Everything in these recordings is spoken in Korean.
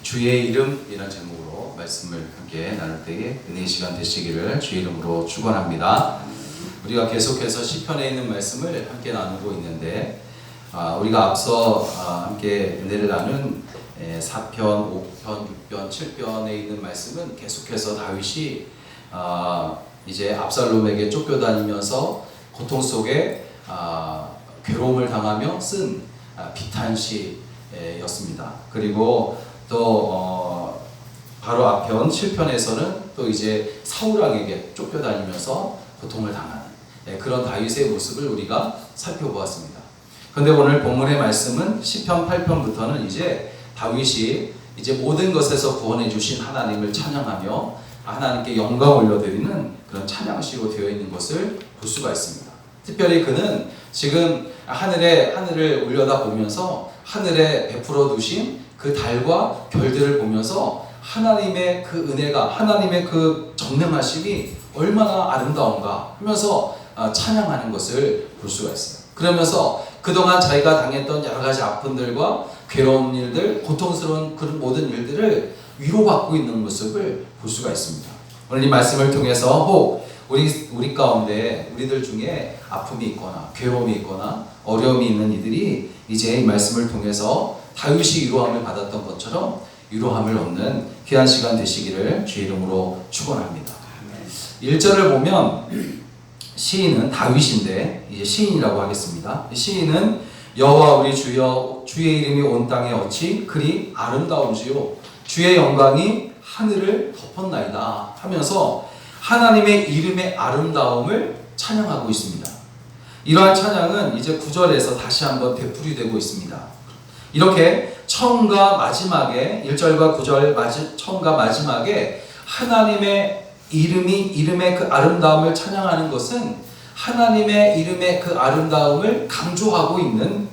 주의 이름이라는 제목으로 말씀을 함께 나눌 때에 은혜의 시간 되시기를 주의 이름으로 축원합니다. 우리가 계속해서 시편에 있는 말씀을 함께 나누고 있는데 우리가 앞서 함께 은혜를 나눈 4편, 5편, 6편, 7편에 있는 말씀은 계속해서 다윗이 이제 압살롬에게 쫓겨다니면서 고통 속에 괴로움을 당하며 쓴 비탄시였습니다. 그리고 또 바로 앞편 7편에서는 또 이제 사울왕에게 쫓겨다니면서 고통을 당하는 그런 다윗의 모습을 우리가 살펴보았습니다. 그런데 오늘 본문의 말씀은 시편 8편부터는 이제 다윗이 이제 모든 것에서 구원해 주신 하나님을 찬양하며 하나님께 영광 올려드리는 그런 찬양시로 되어 있는 것을 볼 수가 있습니다. 특별히 그는 지금 하늘을 올려다보면서 하늘에 베풀어 두신 그 달과 별들을 보면서 하나님의 그 은혜가, 하나님의 그 전능하심이 얼마나 아름다운가 하면서 찬양하는 것을 볼 수가 있어요. 그러면서 그동안 자기가 당했던 여러 가지 아픔들과 괴로운 일들, 고통스러운 그런 모든 일들을 위로받고 있는 모습을 볼 수가 있습니다. 오늘 이 말씀을 통해서 혹 우리 가운데 우리들 중에 아픔이 있거나 괴로움이 있거나 어려움이 있는 이들이 이제 이 말씀을 통해서 다윗이 위로함을 받았던 것처럼 위로함을 얻는 귀한 시간 되시기를 주의 이름으로 축원합니다. 1절을 보면 시인은 다윗인데 이제 시인이라고 하겠습니다. 시인은 여호와 우리 주여 주의 이름이 온 땅에 어찌 그리 아름다운지요 주의 영광이 하늘을 덮었나이다 하면서 하나님의 이름의 아름다움을 찬양하고 있습니다. 이러한 찬양은 이제 9절에서 다시 한번 되풀이되고 있습니다. 이렇게 처음과 마지막에 1절과 9절 처음과 마지막에 하나님의 이름의 그 아름다움을 찬양하는 것은 하나님의 이름의 그 아름다움을 강조하고 있는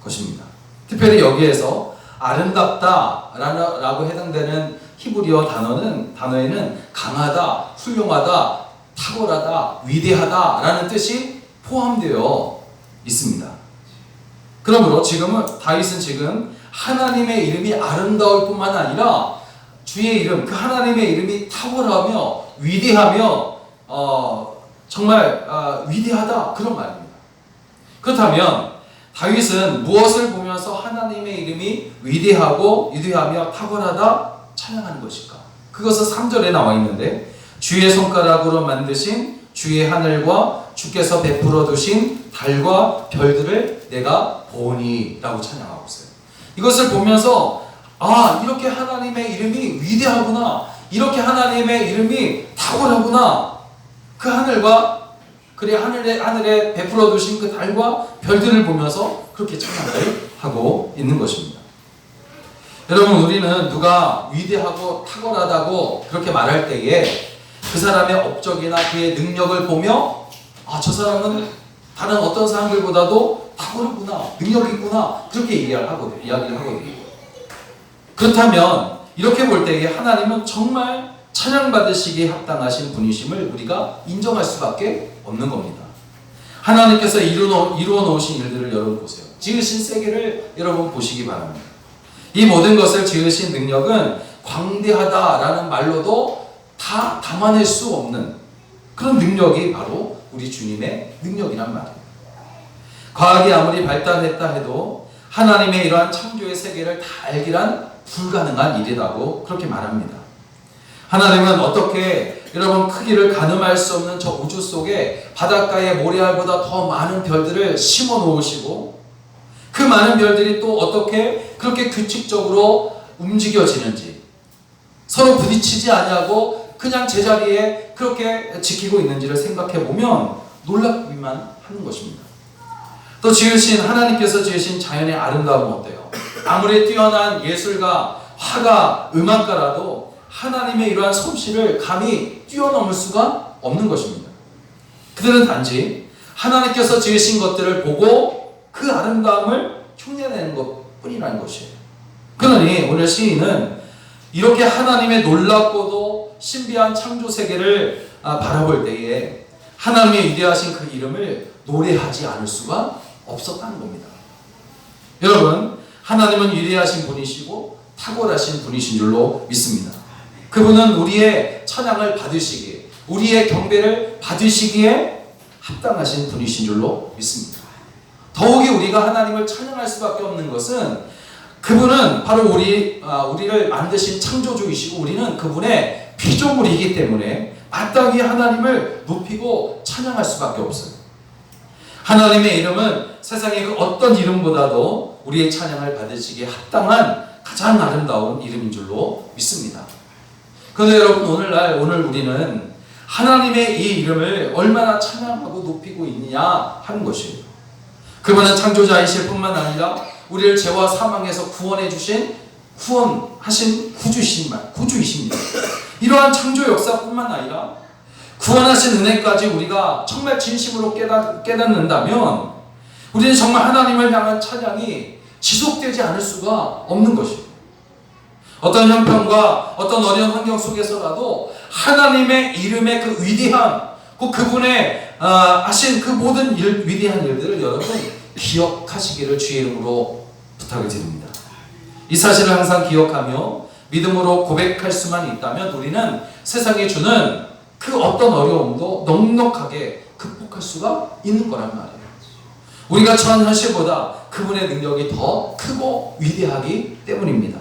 것입니다. 특별히 여기에서 아름답다 라고 해당되는 히브리어 단어에는 강하다, 훌륭하다, 탁월하다, 위대하다 라는 뜻이 포함되어 있습니다. 그러므로 다윗은 지금 하나님의 이름이 아름다울 뿐만 아니라 주의 이름, 그 하나님의 이름이 탁월하며 위대하며 정말 위대하다 그런 말입니다. 그렇다면 다윗은 무엇을 보면서 하나님의 이름이 위대하며 탁월하다 찬양하는 것일까? 그것은 3절에 나와 있는데 주의 손가락으로 만드신 주의 하늘과 주께서 베풀어 두신 달과 별들을 내가 보니 라고 찬양하고 있어요. 이것을 보면서 이렇게 하나님의 이름이 위대하구나, 이렇게 하나님의 이름이 탁월하구나, 그 하늘과 하늘에 베풀어 두신 그 달과 별들을 보면서 그렇게 찬양을 하고 있는 것입니다. 여러분, 우리는 누가 위대하고 탁월하다고 그렇게 말할 때에 그 사람의 업적이나 그의 능력을 보며 저 사람은 다른 어떤 사람들보다도 탁월하구나, 능력이 있구나 그렇게 이야기를 하거든요. 그렇다면 이렇게 볼 때에 하나님은 정말 찬양받으시기에 합당하신 분이심을 우리가 인정할 수밖에 없는 겁니다. 하나님께서 이루어 놓으신 일들을 여러분 보세요. 지으신 세계를 여러분 보시기 바랍니다. 이 모든 것을 지으신 능력은 광대하다라는 말로도 다 담아낼 수 없는 그런 능력이 바로 우리 주님의 능력이란 말이에요. 과학이 아무리 발달했다 해도 하나님의 이러한 창조의 세계를 다 알기란 불가능한 일이라고 그렇게 말합니다. 하나님은 어떻게 여러분 크기를 가늠할 수 없는 저 우주 속에 바닷가의 모래알보다 더 많은 별들을 심어 놓으시고 그 많은 별들이 또 어떻게 그렇게 규칙적으로 움직여지는지 서로 부딪히지 아니하고 그냥 제자리에 그렇게 지키고 있는지를 생각해 보면 놀랍기만 하는 것입니다. 또 하나님께서 지으신 자연의 아름다움은 어때요? 아무리 뛰어난 예술가, 화가, 음악가라도 하나님의 이러한 솜씨를 감히 뛰어넘을 수가 없는 것입니다. 그들은 단지 하나님께서 지으신 것들을 보고 그 아름다움을 흉내내는 것뿐이라는 것이에요. 그러니 오늘 시인은 이렇게 하나님의 놀랍고도 신비한 창조 세계를 바라볼 때에 하나님의 위대하신 그 이름을 노래하지 않을 수가 없었다는 겁니다. 여러분, 하나님은 위대하신 분이시고 탁월하신 분이신 줄로 믿습니다. 그분은 우리의 찬양을 받으시기에, 우리의 경배를 받으시기에 합당하신 분이신 줄로 믿습니다. 더욱이 우리가 하나님을 찬양할 수밖에 없는 것은 그분은 바로 우리를 만드신 창조주이시고 우리는 그분의 피조물이기 때문에 마땅히 하나님을 높이고 찬양할 수밖에 없어요. 하나님의 이름은 세상의 그 어떤 이름보다도 우리의 찬양을 받으시기에 합당한 가장 아름다운 이름인 줄로 믿습니다. 그런데 여러분, 오늘 우리는 하나님의 이 이름을 얼마나 찬양하고 높이고 있느냐 하는 것이에요. 그분은 창조자이실 뿐만 아니라 우리를 죄와 사망에서 구원하신 구주이십니다. 이러한 창조 역사뿐만 아니라 구원하신 은혜까지 우리가 정말 진심으로 깨닫는다면 우리는 정말 하나님을 향한 찬양이 지속되지 않을 수가 없는 것입니다. 어떤 형편과 어떤 어려운 환경 속에서라도 하나님의 이름의 그 위대함, 그분의 하신 그 모든 위대한 일들을 여러분 기억하시기를 주의 이름으로 부탁을 드립니다. 이 사실을 항상 기억하며 믿음으로 고백할 수만 있다면 우리는 세상에 주는 그 어떤 어려움도 넉넉하게 극복할 수가 있는 거란 말이에요. 우리가 처한 현실보다 그분의 능력이 더 크고 위대하기 때문입니다.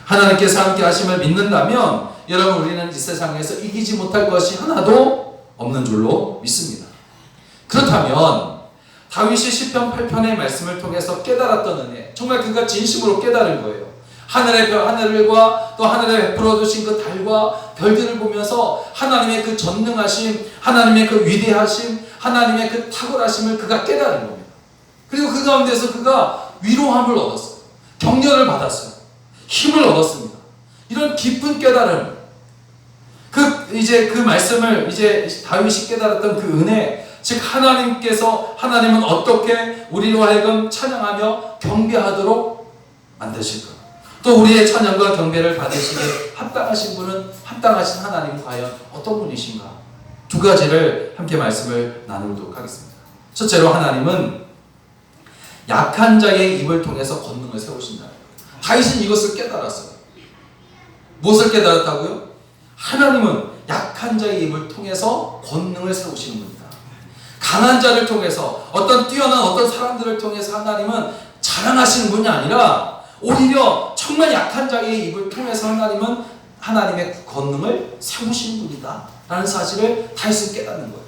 하나님께서 함께 하심을 믿는다면 여러분, 우리는 이 세상에서 이기지 못할 것이 하나도 없는 줄로 믿습니다. 그렇다면 다윗이 시편 8편의 말씀을 통해서 깨달았던 은혜, 정말 그가 진심으로 깨달은 거예요. 하늘과 또 하늘에 베풀어 두신 그 달과 별들을 보면서 하나님의 그 전능하심, 하나님의 그 위대하심, 하나님의 그 탁월하심을 그가 깨달은 겁니다. 그리고 그 가운데서 그가 위로함을 얻었어요. 격려를 받았어요. 힘을 얻었습니다. 이런 깊은 깨달음, 그 말씀을 다윗이 깨달았던 그 은혜, 즉 하나님은 어떻게 우리로 하여금 찬양하며 경배하도록 만드실까? 또 우리의 찬양과 경배를 받으시기에 합당하신 분은, 합당하신 하나님은 과연 어떤 분이신가? 두 가지를 함께 말씀을 나누도록 하겠습니다. 첫째로, 하나님은 약한 자의 입을 통해서 권능을 세우신다. 다윗은 이것을 깨달았어요. 무엇을 깨달았다고요? 하나님은 약한 자의 입을 통해서 권능을 세우시는 분이다. 강한 자를 통해서, 뛰어난 어떤 사람들을 통해서 하나님은 자랑하시는 분이 아니라 오히려 정말 약한 자의 입을 통해서 하나님은 하나님의 권능을 세우시는 분이다 라는 사실을 다윗은 깨닫는 거예요.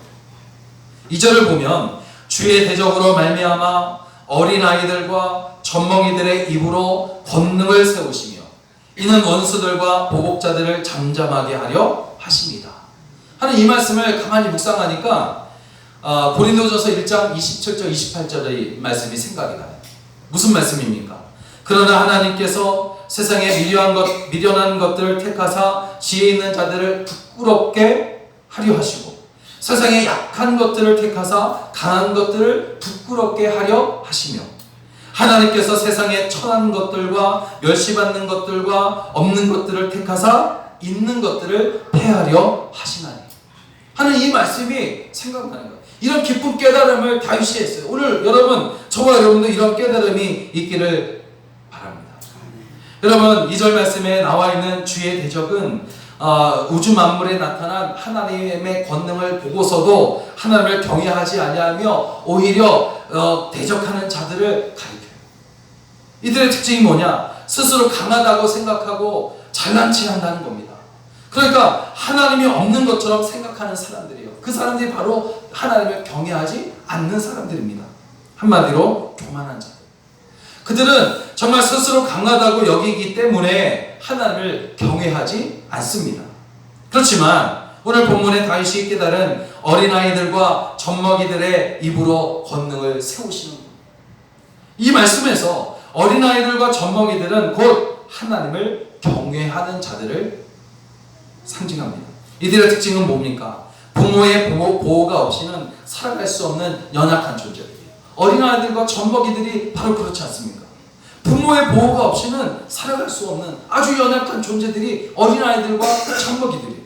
2절을 보면 주의 대적으로 말미암아 어린아이들과 젖먹이들의 입으로 권능을 세우시며 이는 원수들과 보복자들을 잠잠하게 하려 하십니다 하는 이 말씀을 가만히 묵상하니까 고린도전서 1장 27절 28절의 말씀이 생각이 나요. 무슨 말씀입니까? 그러나 하나님께서 세상에 미련한 것들을 택하사 지혜 있는 자들을 부끄럽게 하려 하시고 세상에 약한 것들을 택하사 강한 것들을 부끄럽게 하려 하시며 하나님께서 세상에 천한 것들과 멸시받는 것들과 없는 것들을 택하사 있는 것들을 폐하려 하시나니 하는 이 말씀이 생각나는 거예요. 이런 깊은 깨달음을 다윗이 했어요. 오늘 여러분, 저와 여러분도 이런 깨달음이 있기를 바랍니다. 여러분, 2절 말씀에 나와 있는 주의 대적은 우주 만물에 나타난 하나님의 권능을 보고서도 하나님을 경외하지 아니하며 오히려 대적하는 자들을 가리켜요. 이들의 특징이 뭐냐? 스스로 강하다고 생각하고 잘난 체한다는 겁니다. 그러니까 하나님이 없는 것처럼 생각하는 사람들이에요. 그 사람들이 바로 하나님을 경외하지 않는 사람들입니다. 한마디로 교만한 자들. 그들은 정말 스스로 강하다고 여기기 때문에 하나님을 경외하지 않습니다. 그렇지만 오늘 본문의 다윗이 깨달은 어린아이들과 젖먹이들의 입으로 권능을 세우시는 것. 이 말씀에서 어린아이들과 젖먹이들은 곧 하나님을 경외하는 자들을 상징합니다. 이들의 특징은 뭡니까? 부모의 보호가 없이는 살아갈 수 없는 연약한 존재들이에요. 어린아이들과 젖먹이들이 바로 그렇지 않습니까? 부모의 보호가 없이는 살아갈 수 없는 아주 연약한 존재들이 어린아이들과 젖먹이들이에요.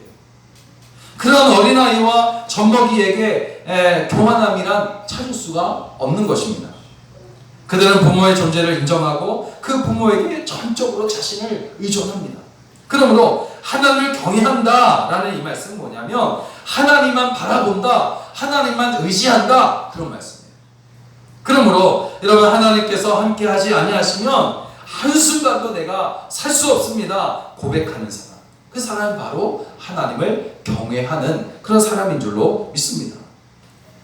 그런 어린아이와 젖먹이에게 교만함이란 찾을 수가 없는 것입니다. 그들은 부모의 존재를 인정하고 그 부모에게 전적으로 자신을 의존합니다. 그러므로 하나님을 경외한다라는 이 말씀은 뭐냐면 하나님만 바라본다, 하나님만 의지한다, 그런 말씀이에요. 그러므로 여러분, 하나님께서 함께하지 아니하시면 한순간도 내가 살 수 없습니다 고백하는 사람, 그 사람은 바로 하나님을 경외하는 그런 사람인 줄로 믿습니다.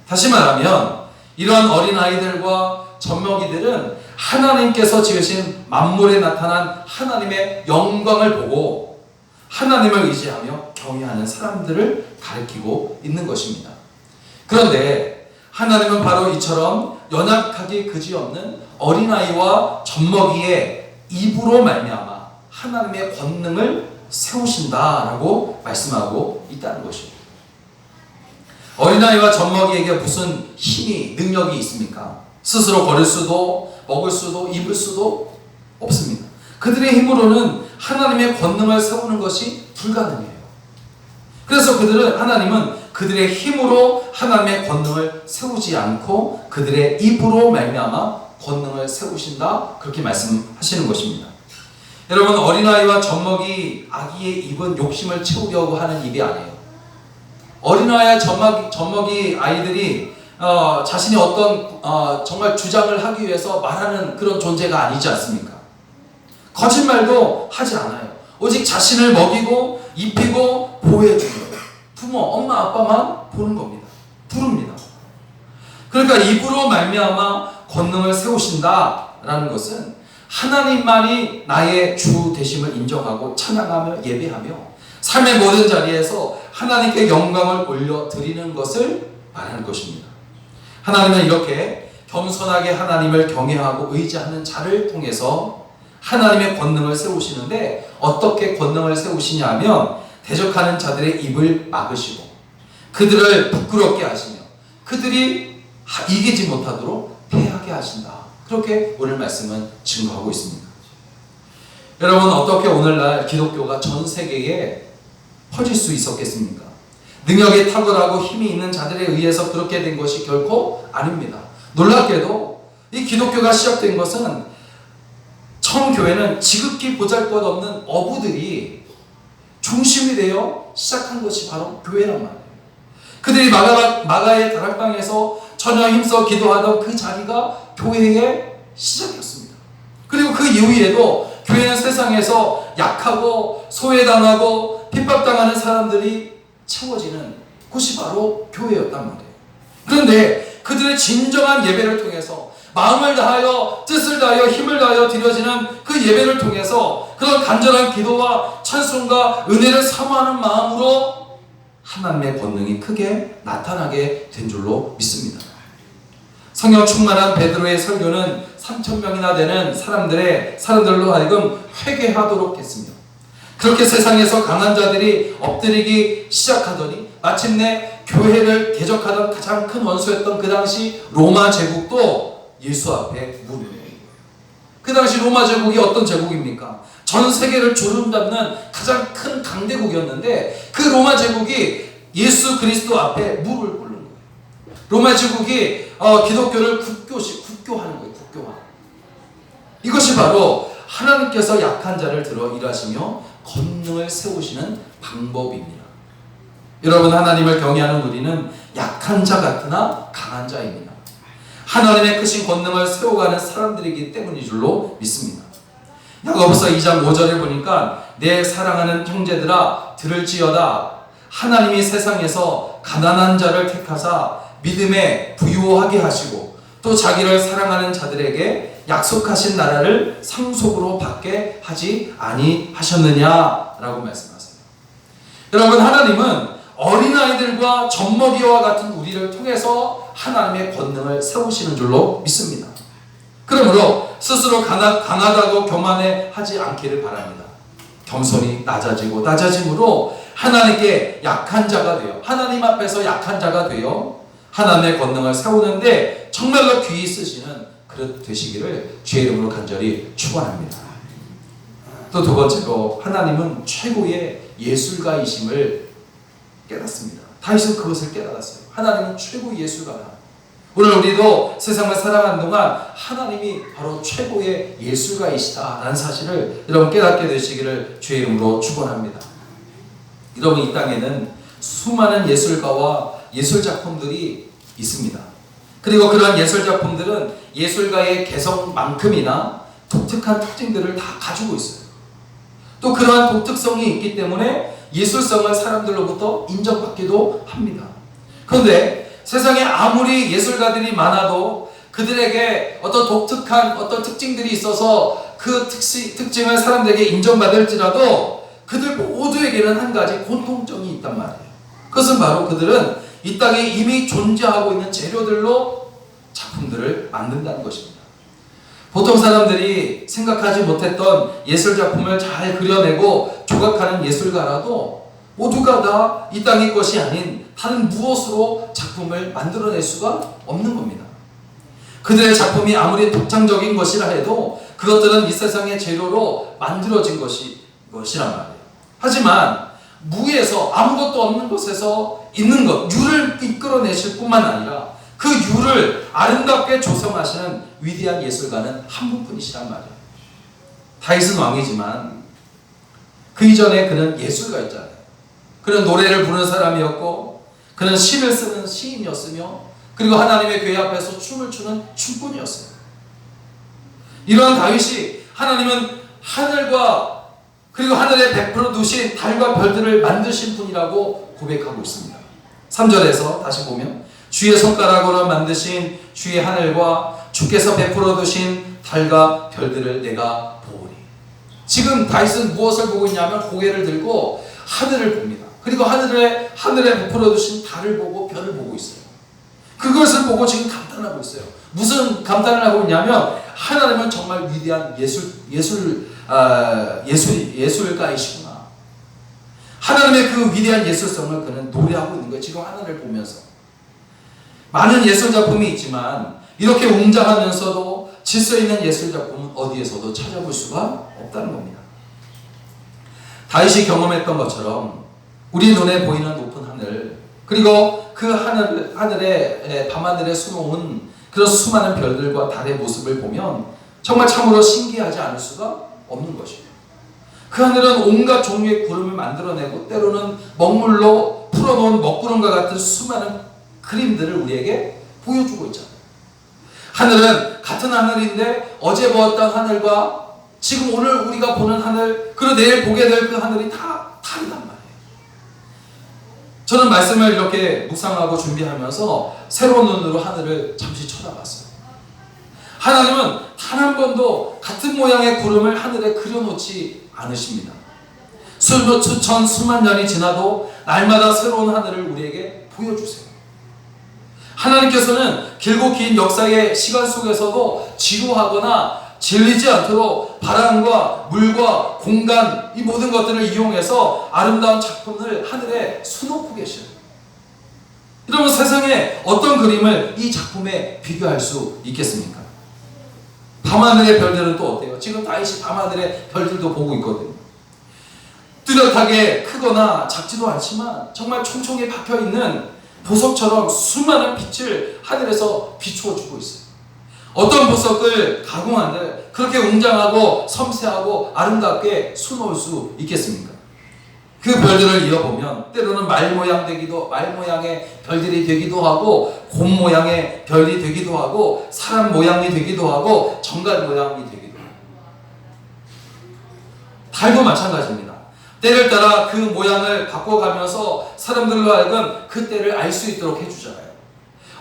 다시 말하면 이러한 어린아이들과 젖먹이들은 하나님께서 지으신 만물에 나타난 하나님의 영광을 보고 하나님을 의지하며 경외하는 사람들을 가리키고 있는 것입니다. 그런데 하나님은 바로 이처럼 연약하기 그지없는 어린아이와 젖먹이의 입으로 말미암아 하나님의 권능을 세우신다라고 말씀하고 있다는 것입니다. 어린아이와 젖먹이에게 무슨 힘이, 능력이 있습니까? 스스로 걸을 수도, 먹을 수도, 입을 수도 없습니다. 그들의 힘으로는 하나님의 권능을 세우는 것이 불가능해요. 그래서 하나님은 그들의 힘으로 하나님의 권능을 세우지 않고 그들의 입으로 말미암아 권능을 세우신다, 그렇게 말씀하시는 것입니다. 여러분, 어린아이와 젖먹이, 아기의 입은 욕심을 채우려고 하는 입이 아니에요. 어린아이와 젖먹이 아이들이 자신이 어떤 정말 주장을 하기 위해서 말하는 그런 존재가 아니지 않습니까? 거짓말도 하지 않아요. 오직 자신을 먹이고 입히고 보호해주는 거예요. 부모, 엄마, 아빠만 보는 겁니다. 부릅니다. 그러니까 입으로 말미암아 권능을 세우신다라는 것은 하나님만이 나의 주 되심을 인정하고 찬양하며 예배하며 삶의 모든 자리에서 하나님께 영광을 올려드리는 것을 말하는 것입니다. 하나님은 이렇게 겸손하게 하나님을 경외하고 의지하는 자를 통해서 하나님의 권능을 세우시는데, 어떻게 권능을 세우시냐 하면 대적하는 자들의 입을 막으시고 그들을 부끄럽게 하시며 그들이 이기지 못하도록 패하게 하신다, 그렇게 오늘 말씀은 증거하고 있습니다. 여러분, 어떻게 오늘날 기독교가 전 세계에 퍼질 수 있었겠습니까? 능력이 탁월하고 힘이 있는 자들에 의해서 그렇게 된 것이 결코 아닙니다. 놀랍게도 이 기독교가 시작된 것은, 처음 교회는 지극히 보잘것없는 어부들이 중심이 되어 시작한 것이 바로 교회란 말이에요. 그들이 마가의 다락방에서 전혀 힘써 기도하던 그 자리가 교회의 시작이었습니다. 그리고 그 이후에도 교회는 세상에서 약하고 소외당하고 핍박당하는 사람들이 채워지는 곳이 바로 교회였단 말이에요. 그런데 그들의 진정한 예배를 통해서 마음을 다하여 뜻을 다하여 힘을 다하여 드려지는 그 예배를 통해서 그런 간절한 기도와 찬송과 은혜를 사모하는 마음으로 하나님의 권능이 크게 나타나게 된 줄로 믿습니다. 성령 충만한 베드로의 설교는 3,000명이나 되는 사람들로 하여금 회개하도록 했습니다. 그렇게 세상에서 강한 자들이 엎드리기 시작하더니 마침내 교회를 대적하던 가장 큰 원수였던 그 당시 로마 제국도 예수 앞에 무릎을 꿇은 거예요. 그 당시 로마 제국이 어떤 제국입니까? 전 세계를 주름잡는 가장 큰 강대국이었는데 그 로마 제국이 예수 그리스도 앞에 무릎을 꿇는 거예요. 로마 제국이 기독교를 국교하는 거예요. 국교화. 이것이 바로 하나님께서 약한 자를 들어 일하시며 권능을 세우시는 방법입니다. 여러분, 하나님을 경외하는 우리는 약한 자 같으나 강한 자입니다. 하나님의 크신 권능을 세워가는 사람들이기 때문인 줄로 믿습니다. 야고보서 2장 5절을 보니까 내 사랑하는 형제들아 들을지어다. 하나님이 세상에서 가난한 자를 택하사 믿음에 부유하게 하시고 또 자기를 사랑하는 자들에게 약속하신 나라를 상속으로 받게 하지 아니하셨느냐라고 말씀하세요. 여러분, 하나님은 어린아이들과 젖먹이와 같은 우리를 통해서 하나님의 권능을 세우시는 줄로 믿습니다. 그러므로 스스로 강하다고 교만하지 않기를 바랍니다. 겸손히 낮아짐으로 하나님께 약한 자가 되어, 하나님 앞에서 약한 자가 되어 하나님의 권능을 세우는데 정말로 귀히 쓰시는 그릇 되시기를 주의 이름으로 간절히 축원합니다. 또 두 번째로, 하나님은 최고의 예술가이심을 깨닫습니다. 다윗은 그것을 깨달았어요. 하나님은 최고의 예술가다. 오늘 우리도 세상을 살아가는 동안 하나님이 바로 최고의 예술가이시다라는 사실을 여러분 깨닫게 되시기를 주의 이름으로 축원합니다. 여러분, 이 땅에는 수많은 예술가와 예술작품들이 있습니다. 그리고 그러한 예술작품들은 예술가의 개성만큼이나 독특한 특징들을 다 가지고 있어요. 또 그러한 독특성이 있기 때문에 예술성을 사람들로부터 인정받기도 합니다. 그런데 세상에 아무리 예술가들이 많아도 그들에게 어떤 독특한 어떤 특징들이 있어서 그 특징을 사람들에게 인정받을지라도 그들 모두에게는 한 가지 공통점이 있단 말이에요. 그것은 바로 그들은 이 땅에 이미 존재하고 있는 재료들로 작품들을 만든다는 것입니다. 보통 사람들이 생각하지 못했던 예술작품을 잘 그려내고 조각하는 예술가라도 모두가 다 이 땅의 것이 아닌 다른 무엇으로 작품을 만들어낼 수가 없는 겁니다. 그들의 작품이 아무리 독창적인 것이라 해도 그것들은 이 세상의 재료로 만들어진 것이란 말이에요. 하지만 무에서 아무것도 없는 곳에서 있는 것, 유를 이끌어내실 뿐만 아니라 그 유를 아름답게 조성하시는 위대한 예술가는 한 분뿐이시란 말이에요. 다윗은 왕이지만 그 이전에 그는 예술가였잖아요. 그는 노래를 부르는 사람이었고 그는 시를 쓰는 시인이었으며 그리고 하나님의 궤 앞에서 춤을 추는 춤꾼이었어요. 이러한 다윗이 하나님은 하늘과 그리고 하늘에 베풀어 두신 달과 별들을 만드신 분이라고 고백하고 있습니다. 3절에서 다시 보면 주의 손가락으로 만드신 주의 하늘과 주께서 베풀어 두신 달과 별들을 내가 보오니. 지금 다윗은 무엇을 보고 있냐면 고개를 들고 하늘을 봅니다. 그리고 하늘에 베풀어 두신 달을 보고 별을 보고 있어요. 그것을 보고 지금 감탄하고 있어요. 무슨 감탄을 하고 있냐면 하나님은 정말 위대한 예술가이시구나. 하나님의 그 위대한 예술성을 그는 노래하고 있는 거예요. 지금 하늘을 보면서. 많은 예술작품이 있지만 이렇게 웅장하면서도 질서 있는 예술작품은 어디에서도 찾아볼 수가 없다는 겁니다. 다윗이 경험했던 것처럼 우리 눈에 보이는 높은 하늘, 그리고 그 하늘에 밤하늘에 수놓은 그런 수많은 별들과 달의 모습을 보면 정말 참으로 신기하지 않을 수가 없는 것입니다. 그 하늘은 온갖 종류의 구름을 만들어내고 때로는 먹물로 풀어놓은 먹구름과 같은 수많은 그림들을 우리에게 보여주고 있잖아요. 하늘은 같은 하늘인데 어제 보았던 하늘과 지금 오늘 우리가 보는 하늘, 그리고 내일 보게 될 그 하늘이 다 다르단 말이에요. 저는 말씀을 이렇게 묵상하고 준비하면서 새로운 눈으로 하늘을 잠시 쳐다봤어요. 하나님은 단 한 번도 같은 모양의 구름을 하늘에 그려놓지 않으십니다. 수천 수만 년이 지나도 날마다 새로운 하늘을 우리에게 보여주세요. 하나님께서는 길고 긴 역사의 시간 속에서도 지루하거나 질리지 않도록 바람과 물과 공간, 이 모든 것들을 이용해서 아름다운 작품을 하늘에 수놓고 계셔요. 여러분, 세상에 어떤 그림을 이 작품에 비교할 수 있겠습니까? 밤하늘의 별들은 또 어때요? 지금 다윗이 밤하늘의 별들도 보고 있거든요. 뚜렷하게 크거나 작지도 않지만 정말 총총히 박혀있는 보석처럼 수많은 빛을 하늘에서 비추어 주고 있어요. 어떤 보석을 가공한들 그렇게 웅장하고 섬세하고 아름답게 수놓을 수 있겠습니까? 그 별들을 이어보면 때로는 말 모양의 별들이 되기도 하고 곰 모양의 별이 되기도 하고 사람 모양이 되기도 하고 정갈 모양이 되기도 하고, 달도 마찬가지입니다. 때를 따라 그 모양을 바꿔가면서 사람들로 하여금 그 때를 알 수 있도록 해주잖아요.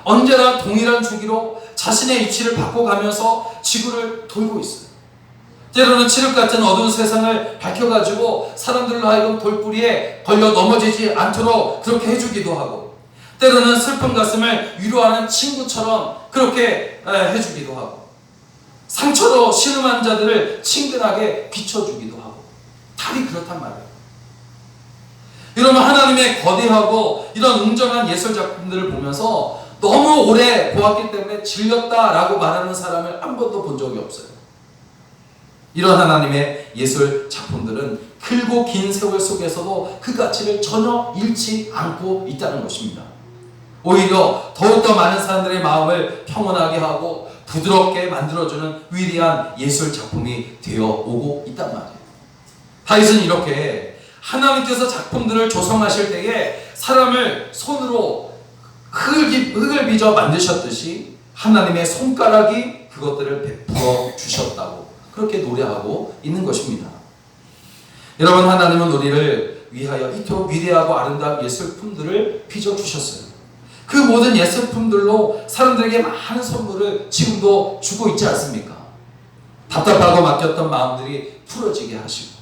언제나 동일한 주기로 자신의 위치를 바꿔가면서 지구를 돌고 있어요. 때로는 칠흑 같은 어두운 세상을 밝혀가지고 사람들로 하여금 돌뿌리에 걸려 넘어지지 않도록 그렇게 해주기도 하고, 때로는 슬픈 가슴을 위로하는 친구처럼 그렇게 해주기도 하고, 상처로 신음한 자들을 친근하게 비춰주기도 하고, 달이 그렇단 말이에요. 여러분, 하나님의 거대하고 이런 웅장한 예술작품들을 보면서 너무 오래 보았기 때문에 질렸다라고 말하는 사람을 한 번도 본 적이 없어요. 이런 하나님의 예술 작품들은 길고 긴 세월 속에서도 그 가치를 전혀 잃지 않고 있다는 것입니다. 오히려 더욱더 많은 사람들의 마음을 평온하게 하고 부드럽게 만들어주는 위대한 예술 작품이 되어 오고 있단 말이에요. 다윗은 이렇게 하나님께서 작품들을 조성하실 때에 사람을 손으로 흙을 빚어 만드셨듯이 하나님의 손가락이 그것들을 베풀어 주셨다고 그렇게 노래하고 있는 것입니다. 여러분, 하나님은 우리를 위하여 이토록 위대하고 아름다운 예술품들을 빚어주셨어요. 그 모든 예술품들로 사람들에게 많은 선물을 지금도 주고 있지 않습니까? 답답하고 막혔던 마음들이 풀어지게 하시고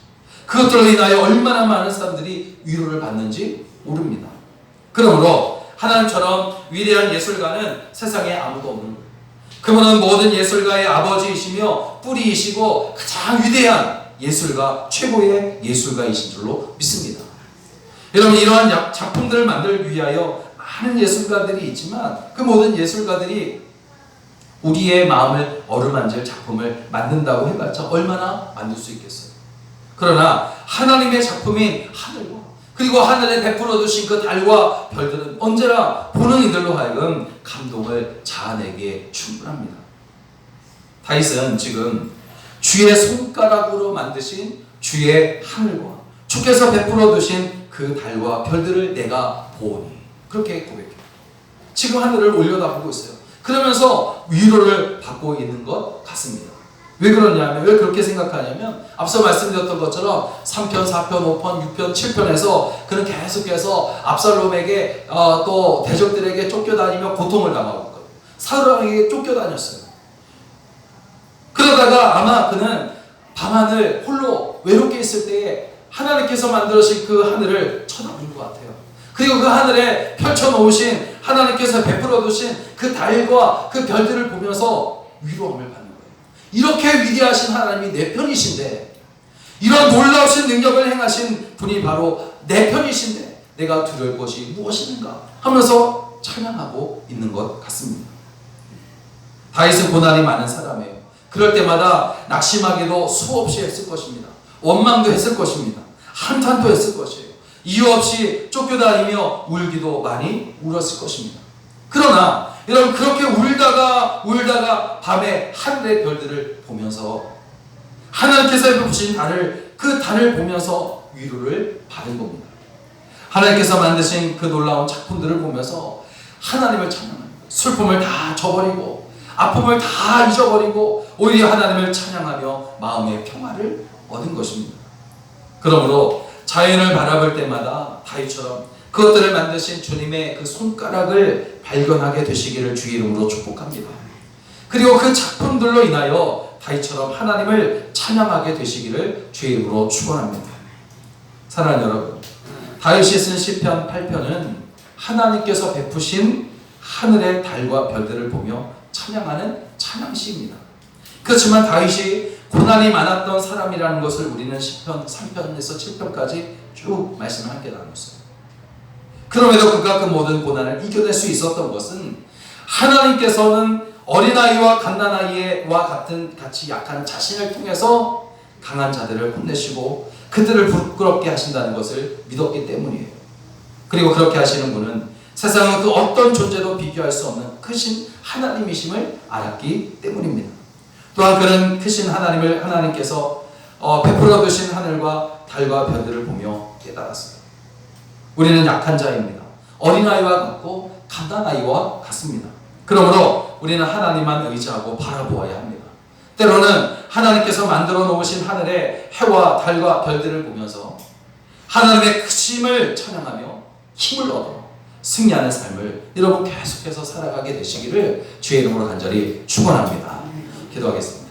그것들로 인하여 얼마나 많은 사람들이 위로를 받는지 모릅니다. 그러므로 하나님처럼 위대한 예술가는 세상에 아무도 없는 거예요. 그분은 모든 예술가의 아버지이시며 뿌리이시고 가장 위대한 예술가, 최고의 예술가이신 줄로 믿습니다. 여러분, 이러한 작품들을 만들기 위하여 많은 예술가들이 있지만 그 모든 예술가들이 우리의 마음을 어루만질 작품을 만든다고 해봤자 얼마나 만들 수 있겠어요. 그러나 하나님의 작품인 하늘과 그리고 하늘에 베풀어 두신 그 달과 별들은 언제나 보는 이들로 하여금 감동을 자아내기에 충분합니다. 다윗은 지금 주의 손가락으로 만드신 주의 하늘과 주께서 베풀어 두신 그 달과 별들을 내가 보오니 그렇게 고백해요. 지금 하늘을 올려다보고 있어요. 그러면서 위로를 받고 있는 것 같습니다. 왜 그러냐면, 왜 그렇게 생각하냐면 앞서 말씀드렸던 것처럼 3편, 4편, 5편, 6편, 7편에서 그는 계속해서 압살롬에게 또 대적들에게 쫓겨다니며 고통을 당하고 있거든요. 사울에게 쫓겨다녔어요. 그러다가 아마 그는 밤하늘 홀로 외롭게 있을 때에 하나님께서 만들어진 그 하늘을 쳐다본 것 같아요. 그리고 그 하늘에 펼쳐놓으신 하나님께서 베풀어 두신 그 달과 그 별들을 보면서 위로함을 받는 거예요. 이렇게 위대하신 하나님이 내 편이신데, 이런 놀라우신 능력을 행하신 분이 바로 내 편이신데 내가 두려울 것이 무엇인가 하면서 찬양하고 있는 것 같습니다. 다윗은 고난이 많은 사람이에요. 그럴 때마다 낙심하기도 수없이 했을 것입니다. 원망도 했을 것입니다. 한탄도 했을 것이에요. 이유 없이 쫓겨다니며 울기도 많이 울었을 것입니다. 그러나 여러분, 그렇게 울다가 밤에 하늘의 별들을 보면서 하나님께서 베푸신 달을, 그 달을 보면서 위로를 받은 겁니다. 하나님께서 만드신 그 놀라운 작품들을 보면서 하나님을 찬양합니다. 슬픔을 다 저버리고 아픔을 다 잊어버리고 오히려 하나님을 찬양하며 마음의 평화를 얻은 것입니다. 그러므로 자연을 바라볼 때마다 다윗처럼 그것들을 만드신 주님의 그 손가락을 발견하게 되시기를 주의 이름으로 축복합니다. 그리고 그 작품들로 인하여 다윗처럼 하나님을 찬양하게 되시기를 주의 이름으로 축원합니다. 사랑하는 여러분, 다윗이 쓴 시편 8편은 하나님께서 베푸신 하늘의 달과 별들을 보며 찬양하는 찬양시입니다. 그렇지만 다윗이 고난이 많았던 사람이라는 것을 우리는 시편 3편에서 7편까지 쭉 말씀을 함께 나눴어요. 그럼에도 그가 그 모든 고난을 이겨낼 수 있었던 것은 하나님께서는 어린아이와 갓난아이와 같이 약한 자신을 통해서 강한 자들을 혼내시고 그들을 부끄럽게 하신다는 것을 믿었기 때문이에요. 그리고 그렇게 하시는 분은 세상은 그 어떤 존재도 비교할 수 없는 크신 하나님이심을 알았기 때문입니다. 또한 그는 크신 하나님을 하나님께서 베풀어 두신 하늘과 달과 별들을 보며 깨달았어요. 우리는 약한 자입니다. 어린아이와 같고 갓난아이와 같습니다. 그러므로 우리는 하나님만 의지하고 바라보아야 합니다. 때로는 하나님께서 만들어 놓으신 하늘의 해와 달과 별들을 보면서 하나님의 크심을 찬양하며 힘을 얻어 승리하는 삶을 여러분 계속해서 살아가게 되시기를 주의 이름으로 간절히 축원합니다. 기도하겠습니다.